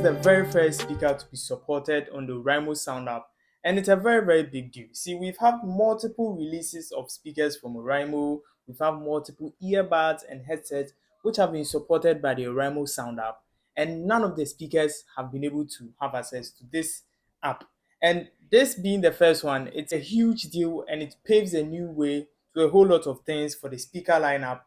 the very first speaker to be supported on the Oraimo Sound app, and it's a very big deal. See, we've had multiple releases of speakers from Oraimo, we've had multiple earbuds and headsets which have been supported by the Oraimo Sound app, and none of the speakers have been able to have access to this app. And this being the first one, it's a huge deal and it paves a new way to a whole lot of things for the speaker lineup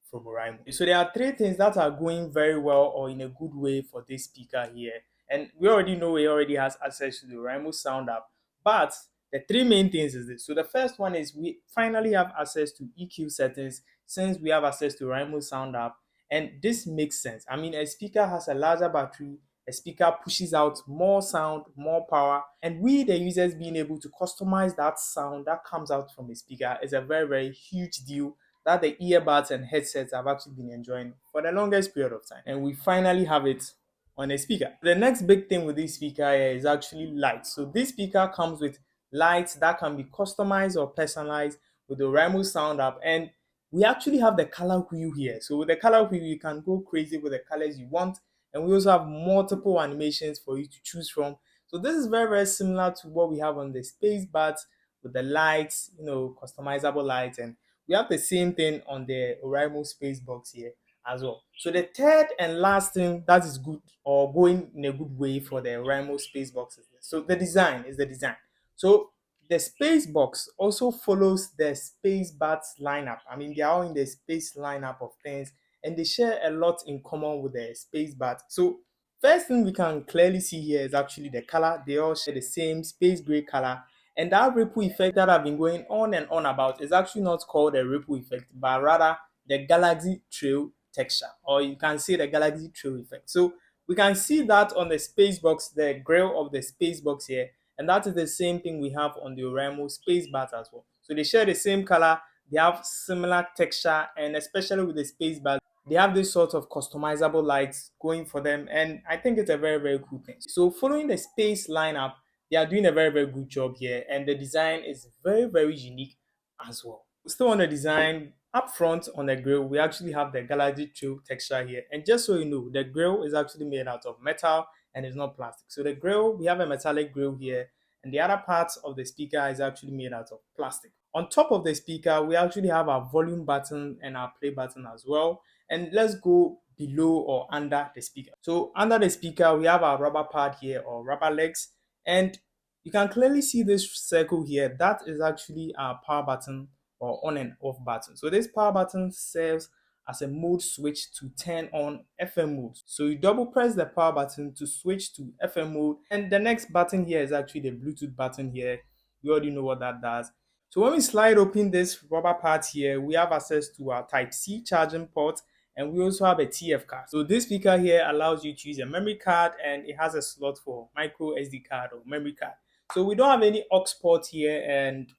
from Oraimo. So there are three things that are going very well or in a good way for this speaker here. And we already know he already has access to the Oraimo Sound app. But the three main things is this. So the first one is we finally have access to EQ settings since we have access to Oraimo Sound app. And this makes sense. I mean, a speaker has a larger battery, a speaker pushes out more sound, more power, and we, the users, being able to customize that sound that comes out from a speaker is a very huge deal that the earbuds and headsets have actually been enjoying for the longest period of time. And we finally have it on a speaker. The next big thing with this speaker here is actually lights. So this speaker comes with lights that can be customized or personalized with the Oraimo Sound app, and we actually have the color wheel here. So with the color wheel, you can go crazy with the colors you want, and we also have multiple animations for you to choose from. So this is very similar to what we have on the Space Buds with the lights, customizable lights, and we have the same thing on the Oraimo Spacebox here as well. So the third and last thing that is good or going in a good way for the Oraimo Spacebox is this. So the design is the design. So the Spacebox also follows the Space Buds lineup. I mean, they are all in the space lineup of things, and they share a lot in common with the Space Buds. So first thing we can clearly see here is actually the color. They all share the same space gray color, and that ripple effect that I've been going on and on about is actually not called a ripple effect, but rather the galaxy trail texture, or you can say the galaxy trail effect. So we can see that on the space box, the grill of the space box here, and that is the same thing we have on the Oraimo Space Bat as well. So they share the same color, they have similar texture, and especially with the Space Bat, they have this sort of customizable lights going for them, and I think it's a very cool thing. So following the space lineup, they are doing a very good job here, and the design is very unique as well. Still on the design, up front on the grill, we actually have the Galaxy Trail texture here, and just so you know, the grill is actually made out of metal and it's not plastic. So the grill, we have a metallic grill here, and the other parts of the speaker is actually made out of plastic. On top of the speaker, we actually have our volume button and our play button as well. And let's go below or under the speaker. So under the speaker, we have our rubber pad here or rubber legs, and you can clearly see this circle here. That is actually our power button or on and off button. So this power button serves as a mode switch to turn on FM mode. So you double press the power button to switch to FM mode, and the next button here is actually the Bluetooth button here. You already know what that does. So when we slide open this rubber part here, we have access to our Type-C charging port, and we also have a TF card. So this speaker here allows you to use a memory card, and it has a slot for micro SD card or memory card. So we don't have any aux port here, and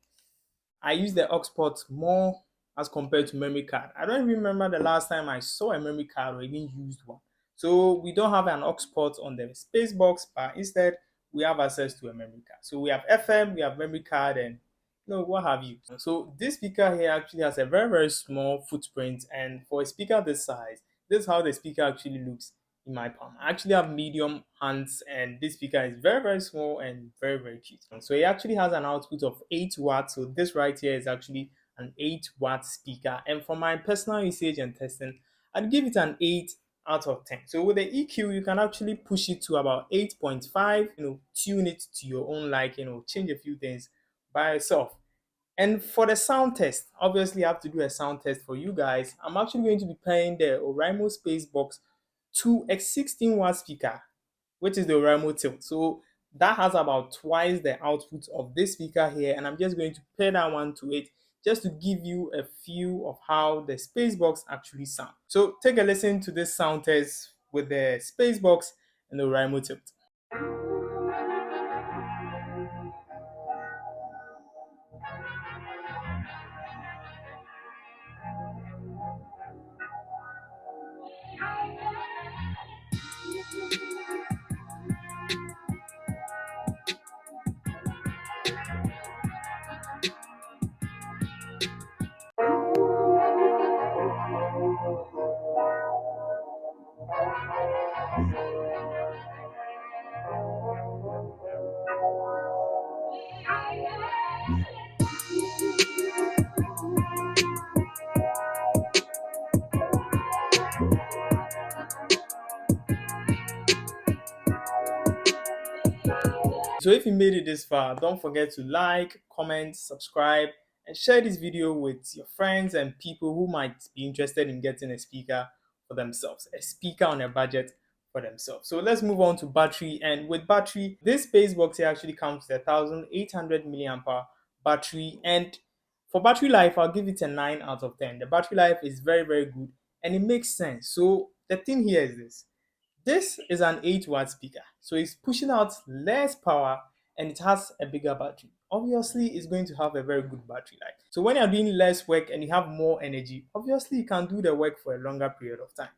I use the aux port more as compared to memory card. I don't even remember the last time I saw a memory card or even used one. So we don't have an aux port on the Spacebox, but instead we have access to a memory card. So we have FM, we have memory card, and what have you. So this speaker here actually has a very small footprint, and for a speaker this size, this is how the speaker actually looks in my palm. I actually have medium hands, and this speaker is very small and very cute. So it actually has an output of 8 watts. So this right here is actually an 8-watt speaker, and for my personal usage and testing, I'd give it an 8 out of 10. So with the EQ, you can actually push it to about 8.5, tune it to your own liking, change a few things by yourself. And for the sound test, obviously I have to do a sound test for you guys. I'm actually going to be pairing the Oraimo Spacebox to a 16-watt speaker, which is the Oraimo Tilt. So that has about twice the output of this speaker here, and I'm just going to pair that one to it just to give you a feel of how the Spacebox actually sounds. So take a listen to this sound test with the Spacebox and the Oraimo Tilt. So if you made it this far, don't forget to like, comment, subscribe, and share this video with your friends and people who might be interested in getting a speaker for themselves, a speaker on a budget for themselves. So let's move on to battery. And with battery, this Spacebox here actually comes with 1,800 milliamp hour battery. And for battery life, I'll give it a 9 out of 10. The battery life is very, very good and it makes sense. So the thing here is this is an 8-watt speaker, so it's pushing out less power and it has a bigger battery. Obviously, it's going to have a very good battery life. So when you're doing less work and you have more energy, obviously you can do the work for a longer period of time.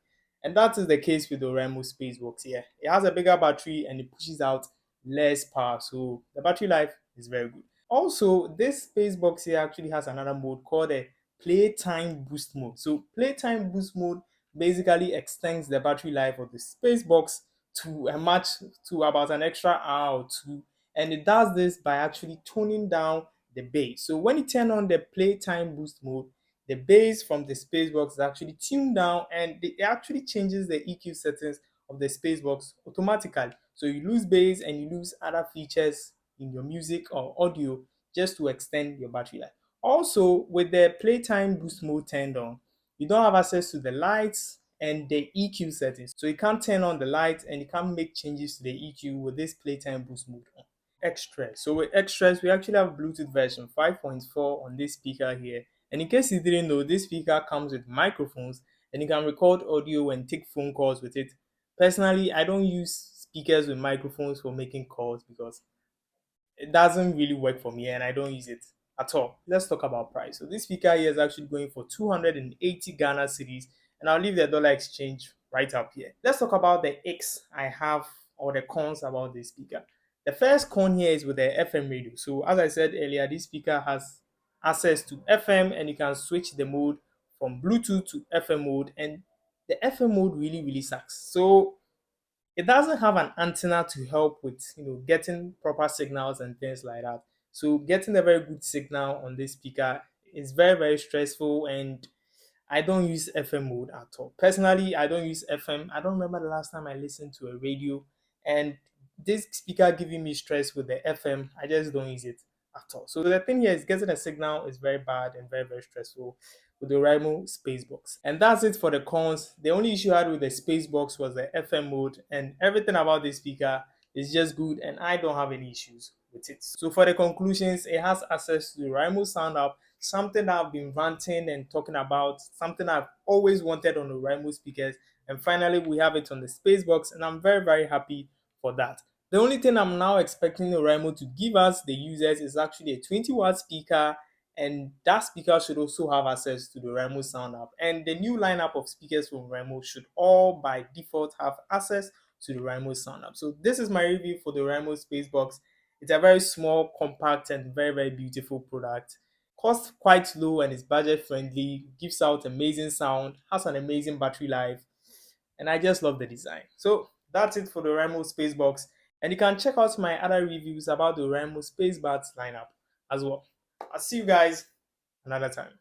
And that is the case with the Oraimo Spacebox here. It has a bigger battery and it pushes out less power, so the battery life is very good. Also, this Spacebox here actually has another mode called a playtime boost mode. So playtime boost mode basically extends the battery life of the Spacebox to a much to about an extra hour or two, and it does this by actually toning down the bass. So when you turn on the playtime boost mode, the bass from the Spacebox is actually tuned down and it actually changes the EQ settings of the Spacebox automatically. So you lose bass and you lose other features in your music or audio just to extend your battery life. Also, with the playtime boost mode turned on, you don't have access to the lights and the EQ settings. So you can't turn on the lights and you can't make changes to the EQ with this playtime boost mode on. Extras. So with extras, we actually have Bluetooth version 5.4 on this speaker here. And in case you didn't know, this speaker comes with microphones and you can record audio and take phone calls with it. Personally, I don't use speakers with microphones for making calls because it doesn't really work for me and I don't use it at all. Let's talk about price. So this speaker here is actually going for 280 Ghana cedis, and I'll leave the dollar exchange right up here. Let's talk about the X I have or the cons about this speaker. The first con here is with the FM radio. So as I said earlier, this speaker has access to FM and you can switch the mode from Bluetooth to FM mode, and the FM mode really sucks. So it doesn't have an antenna to help with getting proper signals and things like that. So getting a very good signal on this speaker is very stressful, and I don't use FM mode at all. Personally, I don't use FM. I don't remember the last time I listened to a radio, and this speaker giving me stress with the FM. I just don't use it at all. So the thing here is getting a signal is very bad and very stressful with the Oraimo Spacebox. And that's it for the cons. The only issue I had with the Spacebox was the FM mode, and everything about this speaker is just good, and I don't have any issues with it. So for the conclusions, it has access to the Oraimo Sound app, something that I've been ranting and talking about, something I've always wanted on the Oraimo speakers, and finally we have it on the Spacebox, and I'm very happy for that. The only thing I'm now expecting Oraimo to give us, the users, is actually a 20-watt speaker, and that speaker should also have access to the Oraimo Sound app. And the new lineup of speakers from Oraimo should all by default have access to the Oraimo Sound app. So this is my review for the Oraimo Spacebox. It's a very small, compact, and very beautiful product. Cost quite low and is budget friendly, gives out amazing sound, has an amazing battery life, and I just love the design. So that's it for the Oraimo Spacebox, and you can check out my other reviews about the Oraimo Spacebuds lineup as well. I'll see you guys another time.